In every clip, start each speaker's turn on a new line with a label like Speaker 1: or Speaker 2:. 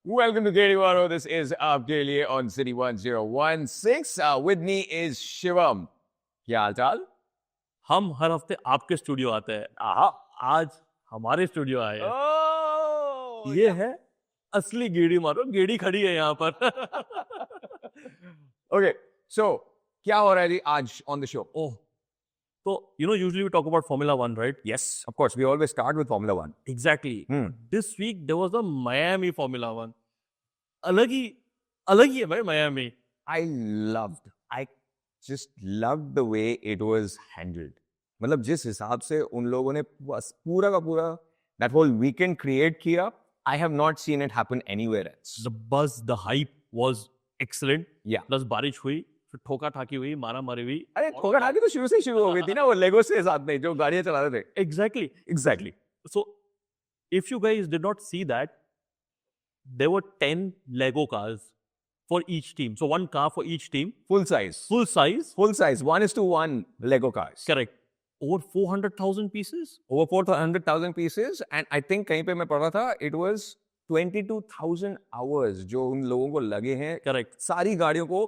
Speaker 1: Welcome to Daily Waro. This is Up Daily on City 1016. With me is Shivam. क्या हाल चाल?
Speaker 2: हम हर हफ्ते आपके स्टूडियो आते हैं।
Speaker 1: आहा.
Speaker 2: आज हमारे स्टूडियो आए हैं।
Speaker 1: Oh,
Speaker 2: ये है असली गेड़ी मारो, गेड़ी खड़ी है यहाँ पर।
Speaker 1: Okay, so क्या हो रहा है जी आज on the show?
Speaker 2: ओह, तो usually we talk about Formula One, right?
Speaker 1: Yes, of course. We always start with Formula One.
Speaker 2: Exactly. This week there was a Miami Formula One. अलग ही है भाई Miami.
Speaker 1: I just loved the way it was handled. मतलब जिस हिसाब से उन लोगों ने पूरा का पूरा that whole weekend create किया, I have not seen it happen anywhere else.
Speaker 2: The buzz, the hype was excellent.
Speaker 1: Yeah.
Speaker 2: Plus बारिश हुई, फिर ठोका ठाकी हुई, मारा मारी हुई।
Speaker 1: अरे ठोकर आके तो शुरू से ही शुरू हो गई थी ना वो लेगो से साथ में जो गाड़ियां चला रहे थे.
Speaker 2: Exactly. So, if you guys did not see that, there were 10 Lego cars for each team. So, one car for each team.
Speaker 1: Full size.
Speaker 2: Full size.
Speaker 1: 1:1 Lego cars.
Speaker 2: Correct. Over 400,000 pieces.
Speaker 1: Over 400,000 pieces. And I think कहीं पे मैं पढ़ रहा था, it was 22,000 hours जो उन लोगों को लगे हैं.
Speaker 2: Correct.
Speaker 1: सारी गाड़ियों को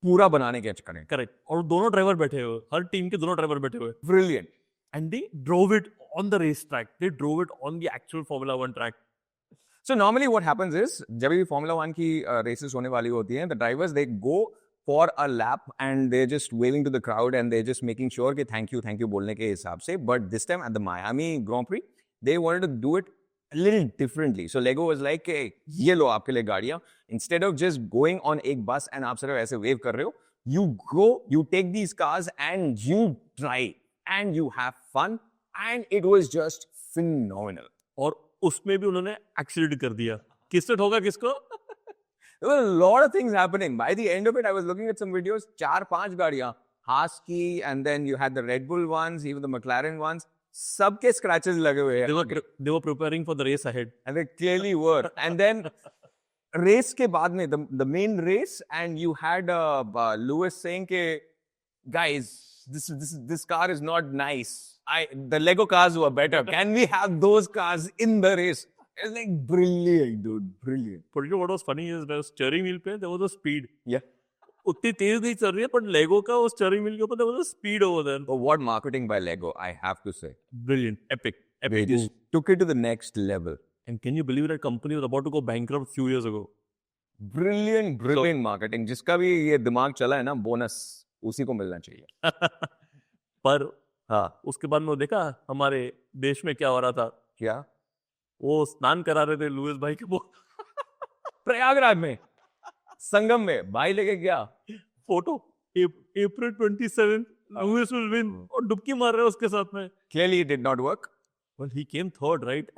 Speaker 1: पूरा बनाने के चक्कर में.
Speaker 2: Correct. और दोनों ड्राइवर बैठे हुए, हर टीम के दोनों ड्राइवर बैठे हुए.
Speaker 1: Brilliant.
Speaker 2: And they drove it on the race track. They drove it on the actual Formula One track.
Speaker 1: So normally what happens is जब भी Formula 1 की races होने वाली होती हैं, the drivers they go for a lap and they're just waving to the crowd and they're just making sure कि thank you बोलने के हिसाब से. But this time at the Miami Grand Prix, they wanted to do it a little differently. So Lego was like, hey, ये लो आपके लिए गाड़ियाँ. Instead of just going on एक bus and आप सिर्फ ऐसे wave कर रहे हो, you go, you take these cars and you try and you have fun and it was just phenomenal.
Speaker 2: और उसमें भी उन्होंने एक्सीडेंट कर दिया. किसने ठोका किसको?
Speaker 1: There were a lot of things happening. By the end of it, I was looking at some videos. 4-5 गाड़ियाँ, Haas की, and then you had the Red Bull ones, even the McLaren ones. सबके scratches लगे हुए हैं.
Speaker 2: They were preparing for the race ahead.
Speaker 1: And they clearly were. And then race के बाद में the main race, and you had Lewis saying के guys, this car is not nice. The Lego cars were better. Can we have those cars in the race? It's like brilliant, dude. Brilliant.
Speaker 2: But you know what was funny is the steering wheel पे there was a speed.
Speaker 1: Yeah.
Speaker 2: उतनी तेज नहीं चल रही है, but Lego का वो steering wheel के ऊपर there was a speed over there.
Speaker 1: But what marketing by Lego, I have to say.
Speaker 2: Brilliant, epic.
Speaker 1: They just took it to the next level.
Speaker 2: And can you believe that company was about to go bankrupt few years ago?
Speaker 1: Brilliant marketing. जिसका भी ये दिमाग चला है ना, bonus उसी को मिलना चाहिए.
Speaker 2: पर हाँ, उसके बाद में देखा हमारे देश में क्या हो रहा था.
Speaker 1: क्या?
Speaker 2: वो स्नान करा रहे थे लुइस भाई के वो
Speaker 1: प्रयागराज में संगम में भाई लेके गया
Speaker 2: photo. April 27 Lewis will win और डुबकी मार रहे हैं उसके साथ में.
Speaker 1: Clearly it did not work.
Speaker 2: Well, he came third, right?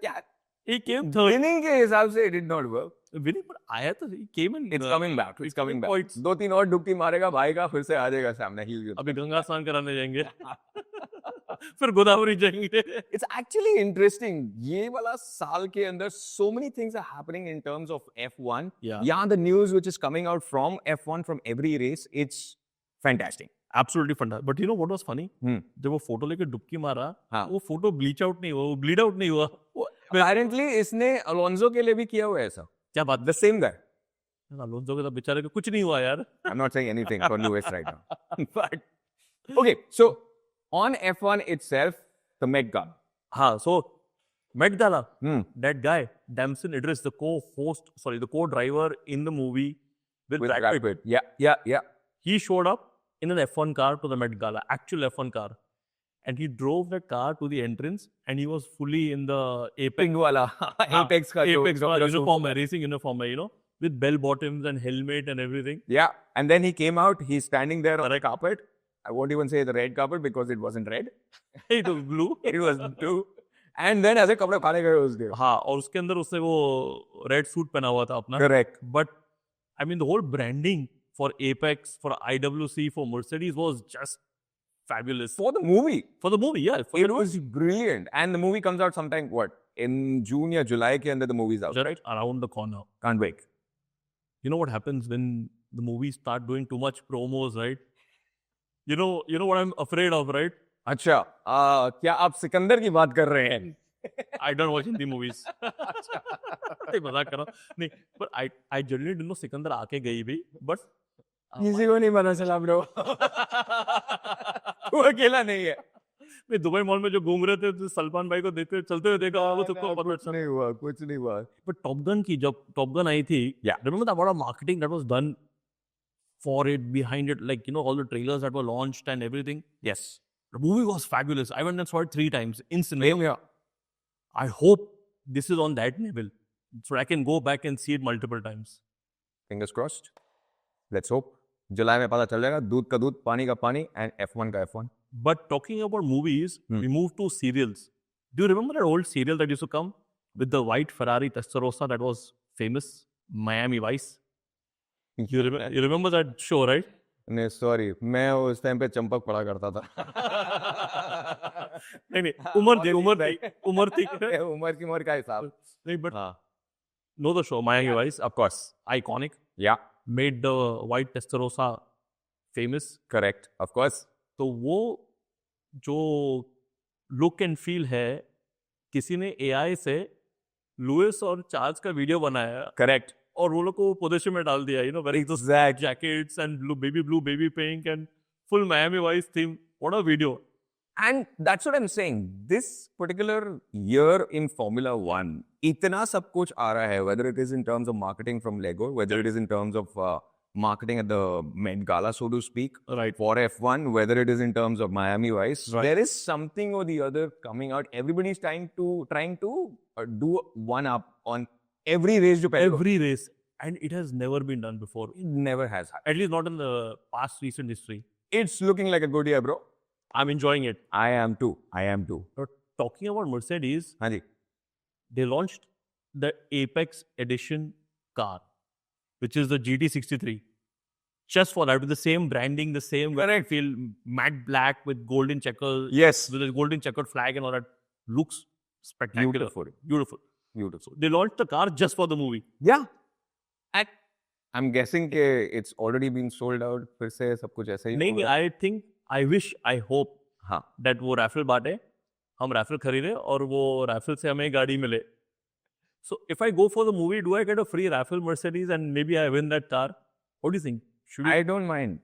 Speaker 1: क्या?
Speaker 2: He came third.
Speaker 1: Winning के हिसाब से it did not work.
Speaker 2: Winning पर आया तो he came in.
Speaker 1: It's coming back. It's coming back.
Speaker 2: Points.
Speaker 1: 2-3 और डुबकी मारेगा भाई का, फिर से आ जाएगा सामने.
Speaker 2: अभी गंगा स्नान कराने जाएंगे. फिर गोदावरी जाएंगे.
Speaker 1: It's actually interesting. ये वाला साल के अंदर so many things are happening in terms of F1.
Speaker 2: Yeah,
Speaker 1: the news which is coming out from F1 from every race, it's fantastic.
Speaker 2: Absolutely fantastic. But you know what was funny? जब वो photo लेके डुबकी मारा, वो photo bleach out नहीं हुआ, वो bleed out नहीं हुआ.
Speaker 1: Apparently इसने अलोंसो के लिए भी किया हुआ है ऐसा.
Speaker 2: क्या बात?
Speaker 1: The same guy.
Speaker 2: अलोंसो के तो बेचारे को कुछ नहीं हुआ यार.
Speaker 1: I'm not saying anything for Lewis right now. But okay, so on F1 itself, the Met Gala.
Speaker 2: हाँ, so Met Gala. That guy, Damson Idris, the co-driver in the movie with Brad Pitt.
Speaker 1: Yeah.
Speaker 2: He showed up in an F1 car to the Met Gala, actual F1 car. And he drove that car to the entrance and he was fully in the Apex.
Speaker 1: Apex का
Speaker 2: uniform, racing uniform, with bell bottoms and helmet and everything.
Speaker 1: Yeah, and then he came out, he's standing there on a carpet. I won't even say the red carpet because it wasn't red.
Speaker 2: It was blue.
Speaker 1: It was blue. And then ऐसे कपड़े खाने गए उसके.
Speaker 2: हाँ, और उसके अंदर उसने वो red suit पहना हुआ था अपना.
Speaker 1: Correct.
Speaker 2: But I mean the whole branding for Apex, for IWC, for Mercedes was just fabulous.
Speaker 1: For the movie,
Speaker 2: yeah.
Speaker 1: It was brilliant. And the movie comes out sometime, in June or July के अंदर the movie's out.
Speaker 2: Just around the corner.
Speaker 1: Can't wait.
Speaker 2: You know what happens when the movies start doing too much promos, right? You know what I'm afraid of, right?
Speaker 1: अच्छा, क्या आप सिकंदर की बात कर रहे हैं?
Speaker 2: I don't watch Hindi movies. नहीं मजाक कर रहा हूँ नहीं but I genuinely didn't know Sikandar आके गई भी but
Speaker 1: किसी को नहीं पता चला ब्रो तू अकेला नहीं है
Speaker 2: मैं दुबई मॉल में जो घूम रहे थे तो सलमान भाई को देखते चलते हुए देखा वो सबको
Speaker 1: कुछ नहीं हुआ कुछ नहीं हुआ
Speaker 2: but Top Gun की जब Top Gun आई थी
Speaker 1: Yeah.
Speaker 2: remember the amount of marketing that was done for it behind it like you know all the trailers that were launched and everything
Speaker 1: yes
Speaker 2: the movie was fabulous I went and saw it 3 times instantly
Speaker 1: same here
Speaker 2: I hope this is on that level so I can go back and see it multiple times
Speaker 1: fingers crossed let's hope जुलाई में पता चल जाएगा दूध का दूध पानी का पानी एंड F1 का F1
Speaker 2: but talking about movies we moved to serials do you remember that old serial that used to come with the white Ferrari Testarossa that was famous Miami Vice you remember that show right
Speaker 1: नहीं sorry मैं उस time पे चंपक पढ़ा करता था
Speaker 2: नहीं नहीं उम्र थी
Speaker 1: उम्र की उम्र का हिसाब
Speaker 2: नहीं but
Speaker 1: हाँ
Speaker 2: know the show Miami Vice
Speaker 1: of course
Speaker 2: iconic
Speaker 1: yeah
Speaker 2: made the white Testarossa famous
Speaker 1: correct of course
Speaker 2: तो वो जो लुक एंड फील है किसी ने एआई से लुइस और चार्ल्स का वीडियो बनाया
Speaker 1: correct
Speaker 2: और वो लोग को पोजीशन में डाल दिया you know very
Speaker 1: exact
Speaker 2: jackets and blue baby pink and full Miami vice theme what a video
Speaker 1: and that's what I'm saying this particular year in Formula 1 इतना सब कुछ आ रहा है whether it is in terms of marketing from Lego whether it is in terms of marketing at the Met Gala so to speak
Speaker 2: Right.
Speaker 1: for F1 whether it is in terms of Miami Vice
Speaker 2: Right.
Speaker 1: there is something or the other coming out everybody's trying to do one up on every race जो पहले
Speaker 2: every race and it has never been done before
Speaker 1: it never has happened
Speaker 2: at least not in the past recent history
Speaker 1: it's looking like a good year bro
Speaker 2: I am enjoying it
Speaker 1: I am too
Speaker 2: talking about Mercedes
Speaker 1: हाँ जी
Speaker 2: they launched the Apex Edition car, which is the GT63. Just for that, with the same branding, the same
Speaker 1: Correct.
Speaker 2: feel, matte black with golden checkers,
Speaker 1: yes
Speaker 2: with a golden checkered flag and all that. Looks spectacular.
Speaker 1: beautiful
Speaker 2: Beautiful.
Speaker 1: beautiful
Speaker 2: They launched the car just for the movie.
Speaker 1: Yeah. I'm guessing कि it's already been sold out. फिर से सब कुछ ऐसा ही
Speaker 2: नहीं,
Speaker 1: होगा।
Speaker 2: I think, I wish, I hope
Speaker 1: हाँ
Speaker 2: that वो raffle बांटे, हम raffle खरीदे और वो raffle से हमें गाड़ी मिले. So if I go for the movie, do I get a free raffle Mercedes and maybe I win that car? What do you think? Should we?
Speaker 1: I don't mind.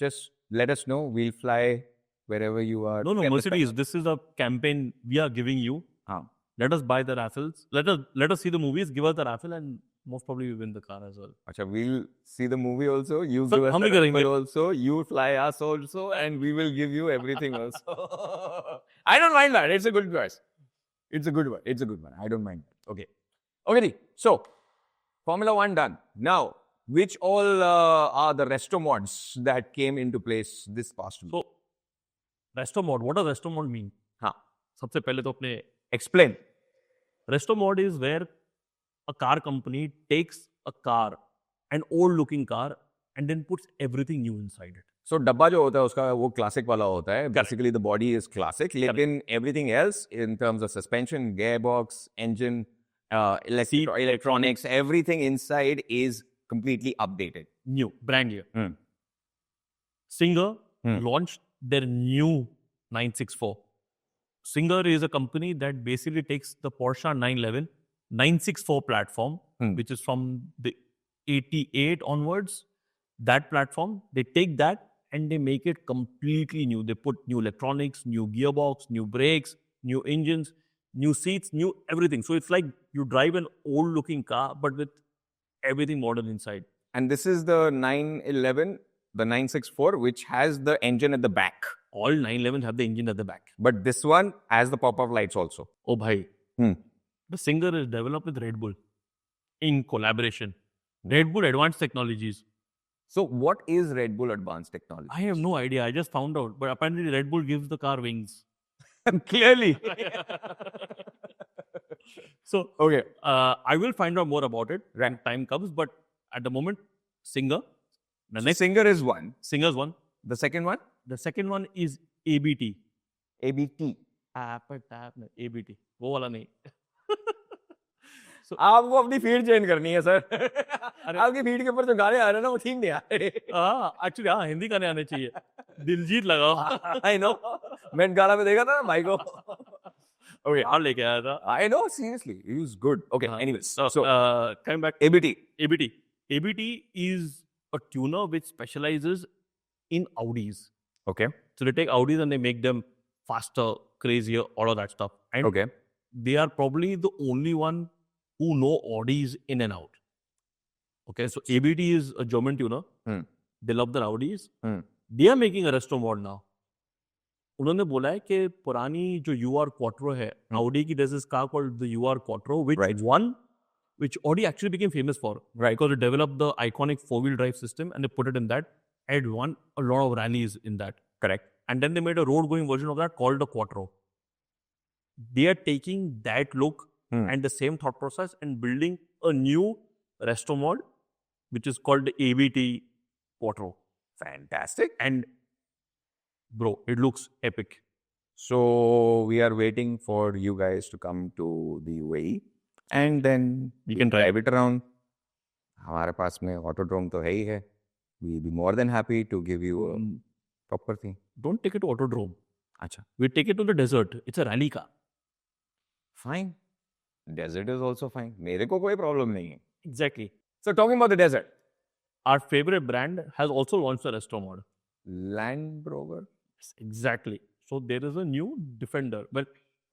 Speaker 1: Just let us know. We'll fly wherever you are.
Speaker 2: No, Mercedes. This is a campaign we are giving you.
Speaker 1: हाँ
Speaker 2: Let us buy the raffles. Let us see the movies. Give us the raffle, and most probably we win the car as well.
Speaker 1: अच्छा we'll see the movie also. You
Speaker 2: Sir,
Speaker 1: give us
Speaker 2: हम
Speaker 1: the
Speaker 2: भी करेंगे.
Speaker 1: raffle also. You fly us also, and we will give you everything also. I don't mind that. It's a good choice. It's a good one. It's a good one. I don't mind. Okay. Okay. Ji. So Formula 1 done. Now, which all are the resto mods that came into place this past week?
Speaker 2: So, resto mod. What does resto mod mean?
Speaker 1: हाँ.
Speaker 2: सबसे पहले तो अपने
Speaker 1: Explain.
Speaker 2: resto mod is where a car company takes a car, an old-looking car, and then puts everything new inside it.
Speaker 1: So डब्बा जो होता है उसका वो क्लासिक वाला होता है. Basically the body is classic. लेकिन everything else in terms of suspension, gearbox, engine, electronics, everything inside is completely updated.
Speaker 2: New, brand new.
Speaker 1: Hmm.
Speaker 2: Singer
Speaker 1: Hmm.
Speaker 2: launched their new 964. Singer is a company that basically takes the Porsche 911 964 platform,
Speaker 1: Hmm.
Speaker 2: which is from the 88 onwards. That platform, they take that and they make it completely new. They put new electronics, new gearbox, new brakes, new engines, new seats, new everything. So it's like you drive an old looking car, but with everything modern inside.
Speaker 1: And this is the 911, the 964, which has the engine at the back.
Speaker 2: All 911s have the engine at the back.
Speaker 1: But this one has the pop-up lights also.
Speaker 2: Oh, bhai.
Speaker 1: Hmm.
Speaker 2: The Singer is developed with Red Bull in collaboration. Red Bull Advanced Technologies.
Speaker 1: So what is Red Bull Advanced Technology?
Speaker 2: I have no idea. I just found out. But apparently Red Bull gives the car wings.
Speaker 1: Clearly.
Speaker 2: So
Speaker 1: Okay.
Speaker 2: I will find out more about it when time comes. But at the moment, Singer. The
Speaker 1: So
Speaker 2: next
Speaker 1: Singer is one.
Speaker 2: Singer's one.
Speaker 1: The second one?
Speaker 2: The second one is ABT.
Speaker 1: ABT.
Speaker 2: ABT. वो वाला नहीं.
Speaker 1: आपको अपनी feed change करनी है sir. आपकी feed के ऊपर जो गाने आ रहे हैं ना वो ठीक नहीं आ रहे.
Speaker 2: एक्चुअली हाँ हिंदी गाने आने चाहिए. दिलजीत लगाओ.
Speaker 1: I know. मैं गाना में देखा था ना भाई को. Okay.
Speaker 2: हाँ लेके आया था.
Speaker 1: I know, seriously. He was good. Okay,
Speaker 2: हाँ.
Speaker 1: anyways.
Speaker 2: So,
Speaker 1: So,
Speaker 2: coming back,
Speaker 1: ABT.
Speaker 2: ABT. ABT is a tuner which specializes in Audis.
Speaker 1: Okay.
Speaker 2: So they take Audis and they make them faster, crazier, all of that stuff. And
Speaker 1: Okay.
Speaker 2: they are probably the only one who know Audis in and out. Okay, so ABT is a German tuner.
Speaker 1: Hmm.
Speaker 2: They love their Audis.
Speaker 1: Hmm.
Speaker 2: They are making a resto mod now. उन्होंने बोला है कि पुरानी जो UR Quattro है, Audi की there's this car called the UR Quattro, which Audi actually became famous for.
Speaker 1: Right.
Speaker 2: Because it developed the iconic four-wheel drive system and they put it in that and won a lot of rallies in that.
Speaker 1: Correct.
Speaker 2: And then they made a road-going version of that called the Quattro. They are taking that look and the same thought process and building a new resto mod, which is called the ABT Quattro.
Speaker 1: Fantastic.
Speaker 2: And bro, it looks epic.
Speaker 1: So we are waiting for you guys to come to the UAE and then
Speaker 2: We can drive
Speaker 1: it around. हमारे पास में autodrome तो है ही है. We'll be more than happy to give you a proper thing.
Speaker 2: Don't take it to Autodrome.
Speaker 1: अच्छा.
Speaker 2: We take it to the desert. It's a rally car.
Speaker 1: Fine. Desert is also fine. मेरे को कोई problem नहीं है.
Speaker 2: Exactly.
Speaker 1: So talking about the desert.
Speaker 2: Our favorite brand has also launched a resto mod.
Speaker 1: Land Rover.
Speaker 2: Exactly. So there is a new Defender. Well,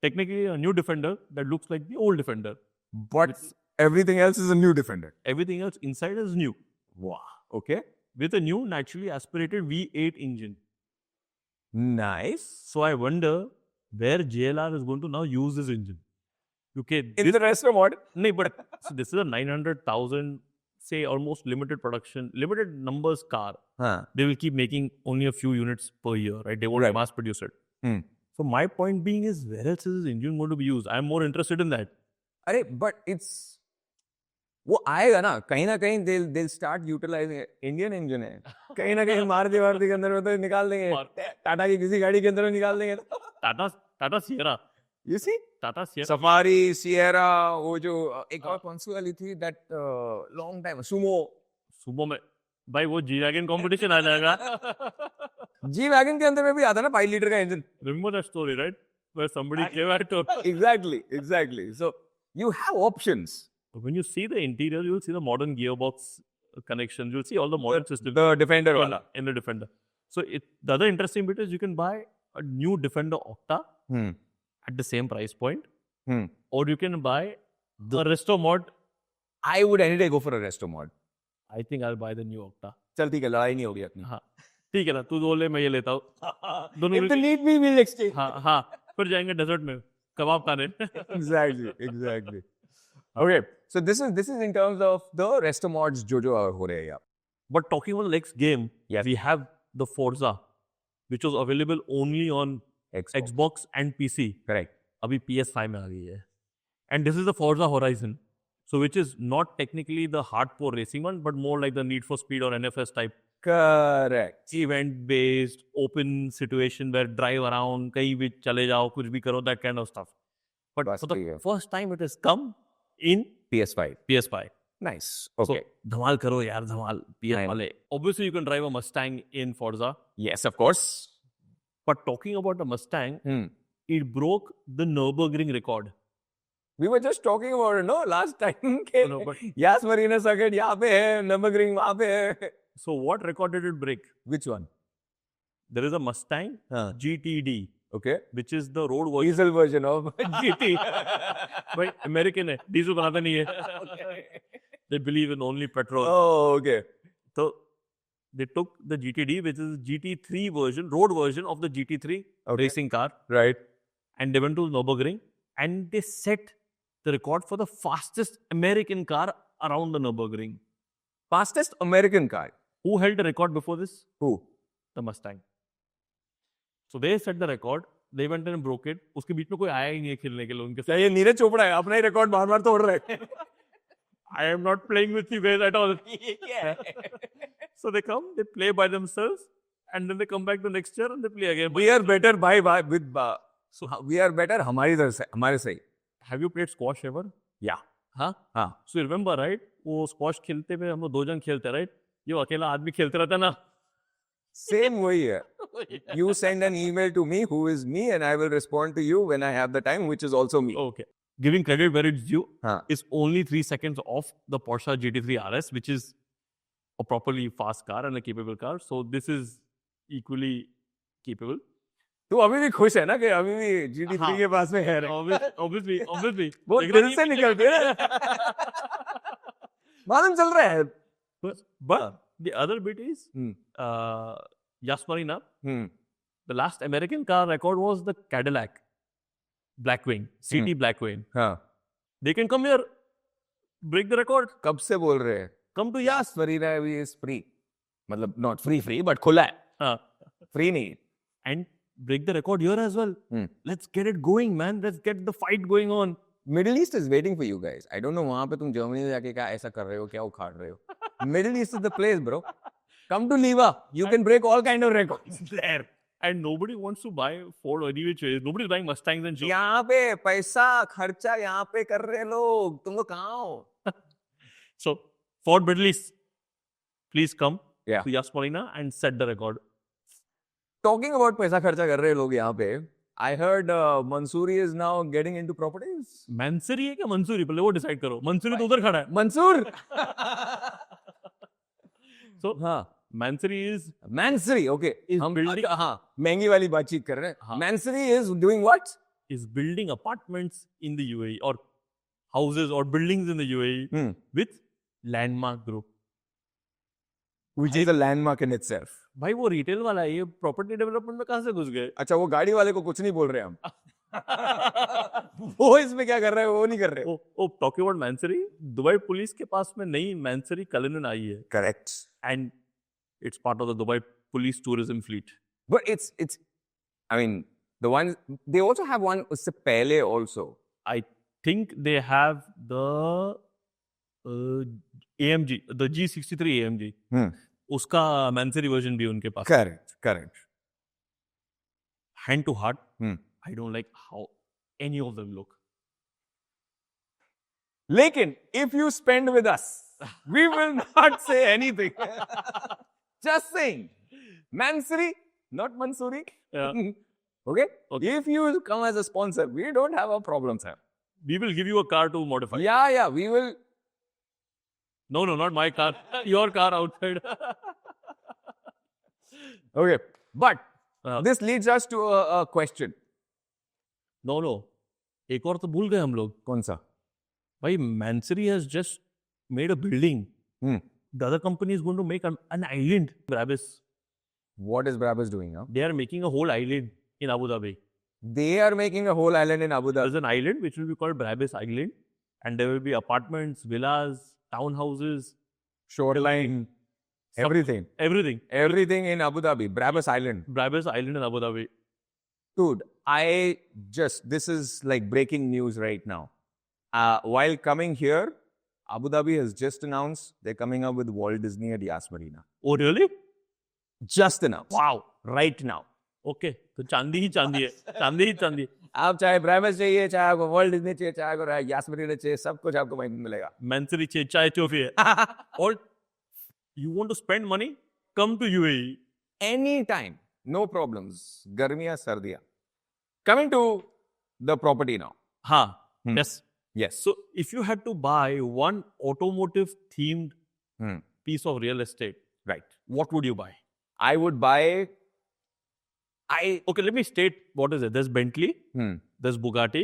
Speaker 2: technically a new Defender that looks like the old Defender.
Speaker 1: But everything else is a new Defender.
Speaker 2: Everything else inside is new.
Speaker 1: Wow. Okay.
Speaker 2: With a new naturally aspirated V8 engine.
Speaker 1: Nice.
Speaker 2: So I wonder where JLR is going to now use this engine. Okay.
Speaker 1: In the resto mod.
Speaker 2: No, but so this is a 900,000, say almost limited production, limited numbers car.
Speaker 1: Huh.
Speaker 2: They will keep making only a few units per year, right? They won't mass produce it. So my point being is, where else is this engine going to be used? I'm more interested in that.
Speaker 1: अरे but it's वो आएगा ना कहीं they'll start utilizing Indian engine है कहीं ना कहीं मारुति के अंदर में तो निकाल देंगे टाटा की किसी गाड़ी के अंदर में निकाल देंगे
Speaker 2: Tata Sierra.
Speaker 1: you see
Speaker 2: Tata Sierra.
Speaker 1: Safari Sierra वो जो एक और कौन सी वाली थी that long time
Speaker 2: Sumo में भाई वो G-Wagon competition आ जाएगा.
Speaker 1: G-Wagon के अंदर में भी आता ना 5 लीटर का engine.
Speaker 2: Remember that story, right? Where somebody came at to...
Speaker 1: Exactly. So you have options.
Speaker 2: When you see the interior, you'll see the modern gearbox connections. You'll see all the modern systems.
Speaker 1: The Defender wala.
Speaker 2: In the Defender. So the other interesting bit is you can buy a new Defender Octa at the same price point. Or you can buy the resto mod.
Speaker 1: I would any day go for a resto mod.
Speaker 2: I think I'll buy the new Octa.
Speaker 1: चल ठीक है लड़ाई नहीं होगी अपनी.
Speaker 2: हाँ ठीक है ना तू दो ले मैं ये लेता हूँ.
Speaker 1: If the need be we'll exchange.
Speaker 2: हाँ फिर जाएंगे डेजर्ट में कबाब खाने.
Speaker 1: Exactly. Okay, so this is in terms of the resto mods जो हो रहे हैं यहाँ.
Speaker 2: But talking about the next game, we have the Forza, which was available only on Xbox and PC.
Speaker 1: Correct.
Speaker 2: अभी PS5 में आ गई है. And this is the Forza Horizon. So which is not technically the hardcore racing one, but more like the Need for Speed or NFS type.
Speaker 1: Correct.
Speaker 2: Event-based, open situation where drive around, कहीं भी चले जाओ, कुछ भी करो, that kind of stuff. But for the first time, it has come in PS5.
Speaker 1: Nice. Okay.
Speaker 2: So, धमाल करो यार, धमाल. PS वाले. Obviously, you can drive a Mustang in Forza.
Speaker 1: Yes, of course.
Speaker 2: But talking about the Mustang, it broke the Nürburgring record.
Speaker 1: We were just talking about it, no? Last time. Yas Marina Circuit, यहाँ पे है, Nürburgring वहाँ पे है.
Speaker 2: So what record did it break?
Speaker 1: Which one?
Speaker 2: There is a Mustang GTD.
Speaker 1: Okay.
Speaker 2: Which is the road version.
Speaker 1: Diesel version of
Speaker 2: GT. भाई American है, diesel बनाता नहीं है. They believe in only petrol.
Speaker 1: Oh, okay.
Speaker 2: So they took the GTD, which is GT3 version, road version of the GT3 racing car.
Speaker 1: Right.
Speaker 2: And they went to Nürburgring and they set the record for the fastest American car around the Nürburgring.
Speaker 1: Fastest American car.
Speaker 2: Who held the record before this?
Speaker 1: Who?
Speaker 2: The Mustang. So they set the record. They went and broke it. उसके बीच में कोई आया ही नहीं है खेलने के लिए उनके साथ.
Speaker 1: ये नीरज चोपड़ा है अपना ही रिकॉर्ड बार-बार तोड़ रहे हैं.
Speaker 2: I am not playing with you guys at all. So they come, they play by themselves, and then they come back the next year and they play again.
Speaker 1: We are better with so we are better हमारी तरफ से हमारे सही.
Speaker 2: Have you played squash ever?
Speaker 1: Yeah.
Speaker 2: हाँ. So you remember, right? वो squash खेलते हुए हम लोग 2 जन खेलते, right? ये अकेला आदमी खेलते रहता ना.
Speaker 1: Same वही है. You send an email to me, who is me, and I will respond to you when I have the time, which is also me.
Speaker 2: Okay. Giving credit where it's due,
Speaker 1: Huh.
Speaker 2: is only 3 seconds off the Porsche GT3 RS, which is a properly fast car and a capable car. So this is equally capable.
Speaker 1: तू अभी भी खुश है ना कि अभी भी GT3
Speaker 2: हाँ.
Speaker 1: के पास में है रे?
Speaker 2: Obviously.
Speaker 1: वो
Speaker 2: लेकिन
Speaker 1: दिल
Speaker 2: ये
Speaker 1: से
Speaker 2: भी-
Speaker 1: निकलती है ना? मालूम चल रहा है.
Speaker 2: But the other bit is
Speaker 1: Hmm.
Speaker 2: Yas Marina.
Speaker 1: Hmm.
Speaker 2: The last American car record was the Cadillac Blackwing, CT Blackwing.
Speaker 1: हाँ.
Speaker 2: They can come here, break the record,
Speaker 1: कब से बोल रहे हैं?
Speaker 2: come to Yas.
Speaker 1: Marina is free. मतलब not free, but खुला है.
Speaker 2: Uh,
Speaker 1: Free नहीं.
Speaker 2: and break the record here as well.
Speaker 1: Hmm.
Speaker 2: Let's get it going, man. Let's get the fight going on.
Speaker 1: Middle East is waiting for you guys. I don't know वहाँ पे तुम Germany में जाके क्या ऐसा कर रहे हो, क्या उखाड़ रहे हो. Middle East is the place, bro. Come to Liva. You can break all kind of records.
Speaker 2: There. And nobody wants to buy Ford any which way. Nobody's buying Mustangs and Jeeps.
Speaker 1: यहाँ पे पैसा खर्चा यहाँ पे कर रहे लोग. तुम लोग कहाँ हो?
Speaker 2: So, Ford Middle East, please come
Speaker 1: Yeah.
Speaker 2: to Yas Marina and set the record.
Speaker 1: Talking about पैसा खर्चा कर रहे लोग यहाँ पे. I heard Mansoori is now getting into properties.
Speaker 2: Mansuri है क्या मंसूरी? पहले वो डिसाइड करो. मंसूरी तो उधर खड़ा है.
Speaker 1: Mansoor.
Speaker 2: So,
Speaker 1: हाँ.
Speaker 2: Mansuri is
Speaker 1: Mansoori. Okay.
Speaker 2: Is
Speaker 1: हम
Speaker 2: building-
Speaker 1: हाँ महंगी वाली बातचीत कर रहे हैं.
Speaker 2: हाँ.
Speaker 1: Mansoori is doing what?
Speaker 2: building apartments in the UAE or houses or buildings in the UAE
Speaker 1: Hmm.
Speaker 2: with Landmark Group.
Speaker 1: Which is a landmark in itself.
Speaker 2: भाई वो रिटेल वाला है, ये प्रॉपर्टी डेवलपमेंट में कहाँ से घुस गए?
Speaker 1: अच्छा वो गाड़ी वाले को कुछ नहीं बोल रहे हम. वो इसमें क्या कर रहे हैं वो नहीं कर रहे.
Speaker 2: ओ टॉकिंग अबाउट मैंसरी, दुबई पुलिस के पास में नई मैंसरी कलिनन आई है
Speaker 1: Correct.
Speaker 2: And it's part of the Dubai police tourism fleet.
Speaker 1: But it's I mean the one they also have one उससे पहले also.
Speaker 2: I think they have the AMG, the G63 AMG. उसका मैंसरी version भी उनके पास.
Speaker 1: Correct.
Speaker 2: Hand to heart,
Speaker 1: Hmm.
Speaker 2: I don't like how any of them look.
Speaker 1: लेकिन if you spend with us, we will not say anything. Just saying. Mansoori, not Mansoori.
Speaker 2: Yeah.
Speaker 1: Okay?
Speaker 2: Okay.
Speaker 1: If you come as a sponsor, we don't have a problem, sir.
Speaker 2: We will give you a car to modify.
Speaker 1: Yeah, we will.
Speaker 2: No, not my car. Your car outside.
Speaker 1: Okay. But
Speaker 2: Uh,
Speaker 1: this leads us to a question.
Speaker 2: No. एक और तो भूल गए हम लोग.
Speaker 1: कौन सा?
Speaker 2: भाई Mansory has just made a building.
Speaker 1: Hmm.
Speaker 2: The other company is going to make an island. Brabus.
Speaker 1: What is Brabus doing now?
Speaker 2: They are making a whole island in Abu Dhabi.
Speaker 1: They are making a whole island in Abu Dhabi.
Speaker 2: There's an island which will be called Brabus Island, and there will be apartments, villas, townhouses,
Speaker 1: Shoreline. Everything.
Speaker 2: everything.
Speaker 1: In Abu Dhabi. Brabus Island.
Speaker 2: Brabus Island in Abu Dhabi.
Speaker 1: Dude, this is like breaking news right now. While coming here, Abu Dhabi has just announced they're coming up with Walt Disney at Yas Marina.
Speaker 2: Oh, really?
Speaker 1: Just announced.
Speaker 2: Wow.
Speaker 1: Right now.
Speaker 2: Okay. तो चांदी ही चांदी है. चांदी ही चांदी है.
Speaker 1: आप चाहे Brabus चाहिए, चाहे आपको वर्ल्ड डिज्नी चाहिए, चाहे आपको यास मरीना चाहिए, सब कुछ आपको वहीं मिलेगा.
Speaker 2: Mansory चाहिए, चाहे चोफी है. Or you want to spend money? Come to UAE.
Speaker 1: Anytime. No problems. गर्मियाँ, सर्दियाँ. Coming to the property now.
Speaker 2: हाँ. Yes.
Speaker 1: Yes.
Speaker 2: So if you had to buy one automotive themed
Speaker 1: Hmm.
Speaker 2: piece of real estate,
Speaker 1: Right.
Speaker 2: what would you buy?
Speaker 1: I would buy.
Speaker 2: Okay, let me state what is it. There's Bentley, there's Bugatti,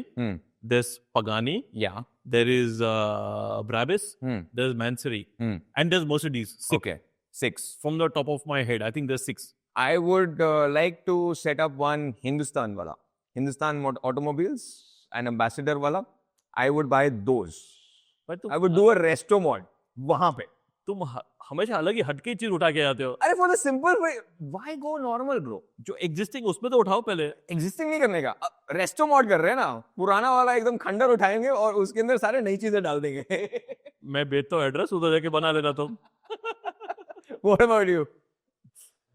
Speaker 2: there's Pagani,
Speaker 1: Yeah.
Speaker 2: there is Brabus, there's Mansory, and there's Mercedes. Six.
Speaker 1: Okay. 6.
Speaker 2: From the top of my head, I think there's 6.
Speaker 1: I would like to set up one Hindustan wala. Hindustan automobiles, an ambassador wala. I would buy those.
Speaker 2: But
Speaker 1: I would do a resto mod. वहाँ पे.
Speaker 2: तुम हमेशा अलग ही हटके चीज उठा के आते हो.
Speaker 1: अरे for the simple way, why go normal bro?
Speaker 2: जो एग्जिस्टिंग उसमें तो उठाओ पहले.
Speaker 1: Existing नहीं करने का. रेस्टो मॉड कर रहे हैं ना. पुराना वाला एकदम खंडर उठाएंगे और उसके अंदर सारे नई चीजें डाल देंगे.
Speaker 2: मैं भेजता हूँ एड्रेस, उधर जाके बना लेना तुम.
Speaker 1: What about you?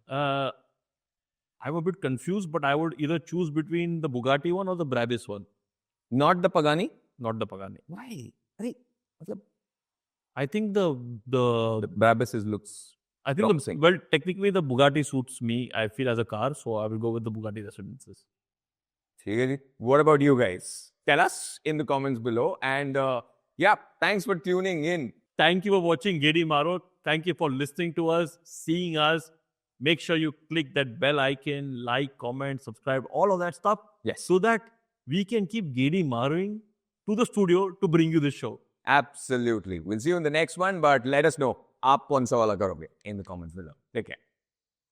Speaker 2: I'm a bit confused, but I would either choose between the Bugatti one or the Brabus one.
Speaker 1: Not the Pagani?
Speaker 2: Not the Pagani.
Speaker 1: Why? अरे मतलब
Speaker 2: I think the
Speaker 1: the Brabus looks
Speaker 2: I think,
Speaker 1: Promising.
Speaker 2: well, technically the Bugatti suits me, I feel, as a car, so I will go with the Bugatti Residences.
Speaker 1: ठीक है जी. What about you guys? Tell us in the comments below. And yeah, thanks for tuning in.
Speaker 2: Thank you for watching Gedi Maro. Thank you for listening to us, seeing us. Make sure you click that bell icon, like, comment, subscribe, all of that stuff.
Speaker 1: Yes.
Speaker 2: So that we can keep Gedi Maroing to the studio to bring you this show.
Speaker 1: Absolutely. We'll see you in the next one, but let us know. आप कौन सा वाला करोगे in the comments below. Take care.